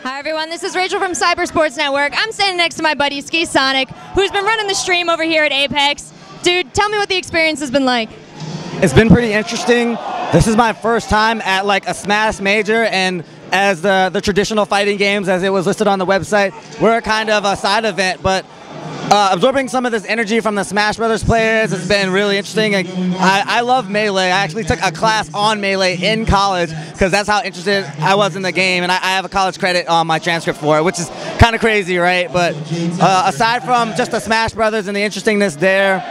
Hi everyone, this is Rachel from Cybersports Network. I'm standing next to my buddy Skisonic, who's been running the stream over here at Apex. Dude, tell me what the experience has been like. It's been pretty interesting. This is my first time at like a Smash Major, and as the traditional fighting games, as it was listed on the website, we're kind of a side event, but absorbing some of this energy from the Smash Brothers players has been really interesting. I love Melee. I actually took a class on Melee in college because that's how interested I was in the game, and I have a college credit on my transcript for it, which is kind of crazy, right? But aside from just the Smash Brothers and the interestingness there,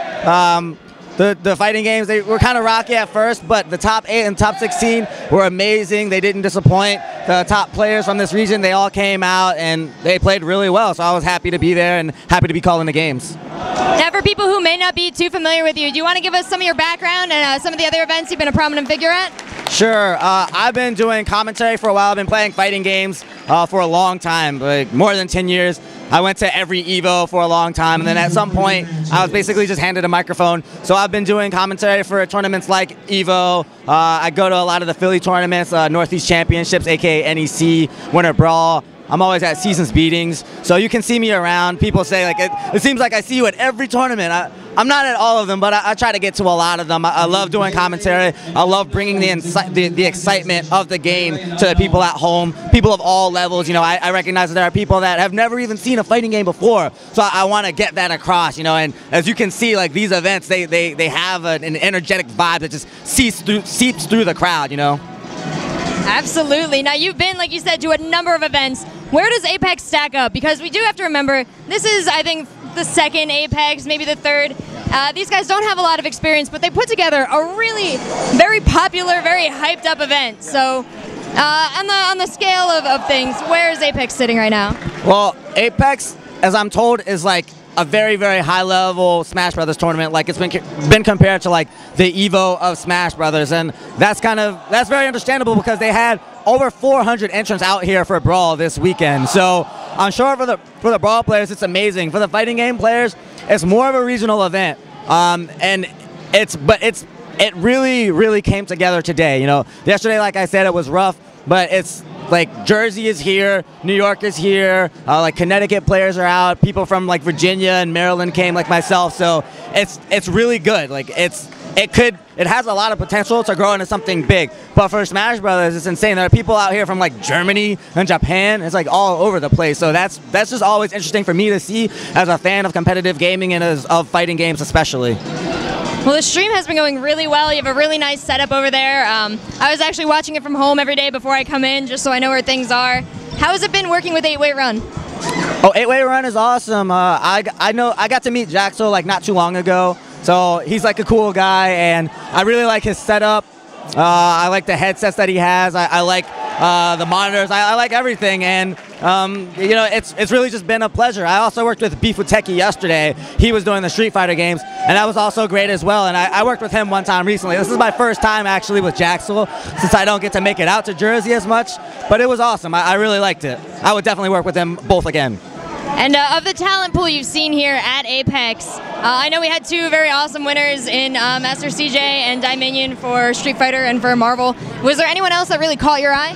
the fighting games, they were kind of rocky at first, but the top 8 and top 16 were amazing. They didn't disappoint. The top players from this region, they all came out and they played really well, so I was happy to be there and happy to be calling the games. Now for people who may not be too familiar with you, do you want to give us some of your background and some of the other events you've been a prominent figure at? Sure. I've been doing commentary for a while. I've been playing fighting games for a long time, like more than 10 years. I went to every EVO for a long time, and then at some point, I was basically just handed a microphone. So I've been doing commentary for tournaments like EVO. I go to a lot of the Philly tournaments, Northeast Championships, aka NEC, Winter Brawl. I'm always at Seasons Beatings, so you can see me around. People say, like, it seems like I see you at every tournament. I'm not at all of them, but I try to get to a lot of them. I love doing commentary. I love bringing the excitement of the game to the people at home, people of all levels. You know, I recognize that there are people that have never even seen a fighting game before, so I want to get that across, you know. And as you can see, like, these events, they have an energetic vibe that just seeps through the crowd, you know. Absolutely. Now you've been, like you said, to a number of events. Where does Apex stack up? Because we do have to remember, this is, I think, the second Apex, maybe the third. These guys don't have a lot of experience, but they put together a really very popular, very hyped up event. So on the scale of things, where is Apex sitting right now? Well, Apex, as I'm told, is like a very, very high-level Smash Brothers tournament. Like, it's been compared to like the EVO of Smash Brothers, and that's very understandable because they had over 400 entrants out here for Brawl this weekend. So I'm sure for the Brawl players, it's amazing. For the fighting game players, it's more of a regional event, and it really came together today. You know, yesterday, like I said, it was rough, but it's like Jersey is here, New York is here, like Connecticut players are out, people from like Virginia and Maryland came, like myself. So it's really good. Like it has a lot of potential to grow into something big. But for Smash Brothers, it's insane. There are people out here from like Germany and Japan. It's like all over the place. So that's just always interesting for me to see as a fan of competitive gaming and of fighting games especially. Well, the stream has been going really well. You have a really nice setup over there. I was actually watching it from home every day before I come in, just so I know where things are. How has it been working with 8-Way Run? Oh, 8-Way Run is awesome. I got to meet Jaxo like not too long ago, so he's like a cool guy, and I really like his setup. I like the headsets that he has. I like the monitors. I like everything, and you know, it's really just been a pleasure. I also worked with Beef with Techie yesterday. He was doing the Street Fighter games, and that was also great as well. And I worked with him one time recently. This is my first time actually with Jaxel, since I don't get to make it out to Jersey as much, but it was awesome. I really liked it. I would definitely work with them both again. And of the talent pool you've seen here at Apex, I know we had two very awesome winners in Master CJ and Dominion for Street Fighter and for Marvel. Was there anyone else that really caught your eye?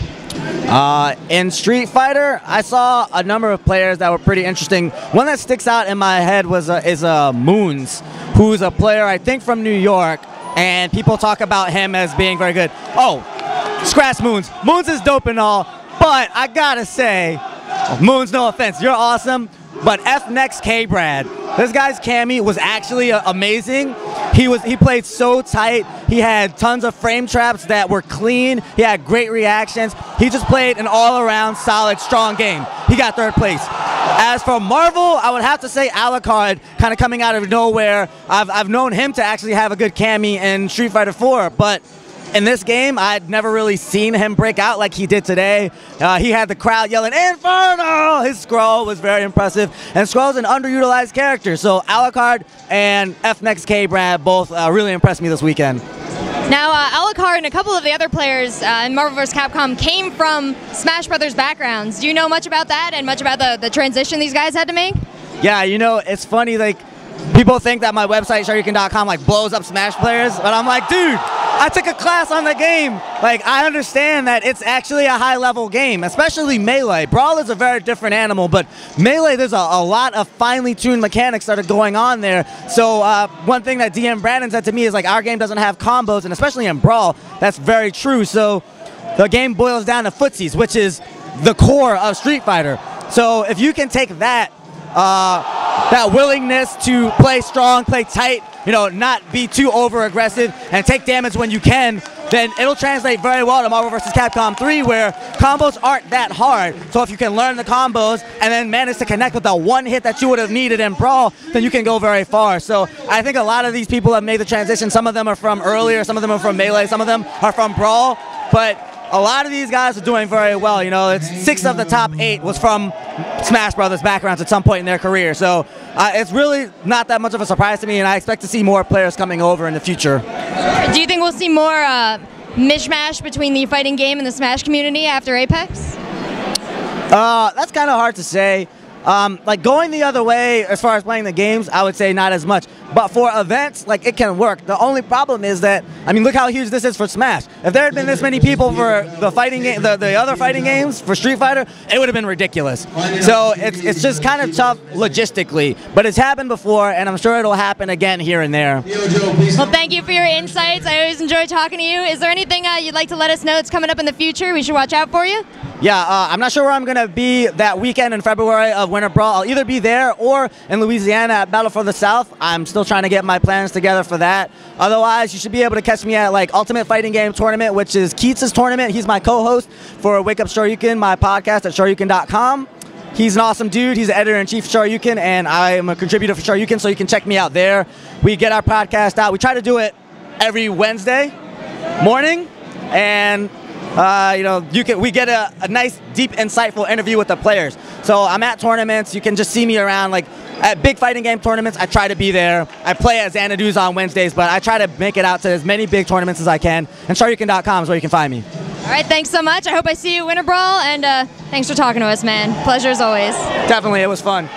In Street Fighter, I saw a number of players that were pretty interesting. One that sticks out in my head is Moons, who's a player I think from New York, and people talk about him as being very good. Oh, scratch Moons. Moons is dope and all, but I gotta say, Moons, no offense, you're awesome, but F next K Brad. This guy's Cammy was actually amazing. He played so tight. He had tons of frame traps that were clean. He had great reactions. He just played an all-around solid, strong game. He got third place. As for Marvel, I would have to say Alucard, kind of coming out of nowhere. I've known him to actually have a good Cammy in Street Fighter 4, but in this game, I'd never really seen him break out like he did today. He had the crowd yelling, "Inferno!" His scroll was very impressive. And Scroll's an underutilized character, so Alucard and F next K Brad both really impressed me this weekend. Now, Alucard and a couple of the other players in Marvel vs. Capcom came from Smash Brothers backgrounds. Do you know much about that and much about the transition these guys had to make? Yeah, you know, it's funny, like, people think that my website, Shoryuken.com, like blows up Smash players, but I'm like, dude, I took a class on the game. Like, I understand that it's actually a high-level game, especially Melee. Brawl is a very different animal, but Melee, there's a lot of finely tuned mechanics that are going on there. So one thing that DM Brandon said to me is, like, our game doesn't have combos, and especially in Brawl, that's very true. So the game boils down to footsies, which is the core of Street Fighter. So if you can take that willingness to play strong, play tight, you know, not be too over-aggressive, and take damage when you can, then it'll translate very well to Marvel vs. Capcom 3, where combos aren't that hard. So if you can learn the combos and then manage to connect with the one hit that you would have needed in Brawl, then you can go very far. So I think a lot of these people have made the transition. Some of them are from earlier, some of them are from Melee, some of them are from Brawl, but a lot of these guys are doing very well. You know, it's 6 of the top 8 was from Smash Brothers backgrounds at some point in their career. So it's really not that much of a surprise to me, and I expect to see more players coming over in the future. Do you think we'll see more mishmash between the fighting game and the Smash community after Apex? That's kind of hard to say. Like, going the other way as far as playing the games, I would say not as much. But for events, like, it can work. The only problem is that, I mean, look how huge this is for Smash. If there had been this many people for the fighting game, the other fighting games for Street Fighter, it would have been ridiculous. So it's just kind of tough logistically. But it's happened before, and I'm sure it'll happen again here and there. Well, thank you for your insights. I always enjoy talking to you. Is there anything you'd like to let us know that's coming up in the future we should watch out for you? Yeah, I'm not sure where I'm going to be that weekend in February of Winter Brawl. I'll either be there or in Louisiana at Battle for the South. I'm still trying to get my plans together for that. Otherwise, you should be able to catch me at, like, Ultimate Fighting Game Tournament, which is Keats' tournament. He's my co-host for Wake Up Shoryuken, my podcast at shoryuken.com. He's an awesome dude. He's the editor-in-chief of Shoryuken, and I am a contributor for Shoryuken, so you can check me out there. We get our podcast out. We try to do it every Wednesday morning, and you know, we get a nice, deep, insightful interview with the players. So I'm at tournaments. You can just see me around, like, at big fighting game tournaments. I try to be there. I play at Xanadu's on Wednesdays, but I try to make it out to as many big tournaments as I can. And Shoryuken.com is where you can find me. All right, thanks so much. I hope I see you at Winter Brawl, and thanks for talking to us, man. Pleasure as always. Definitely, it was fun.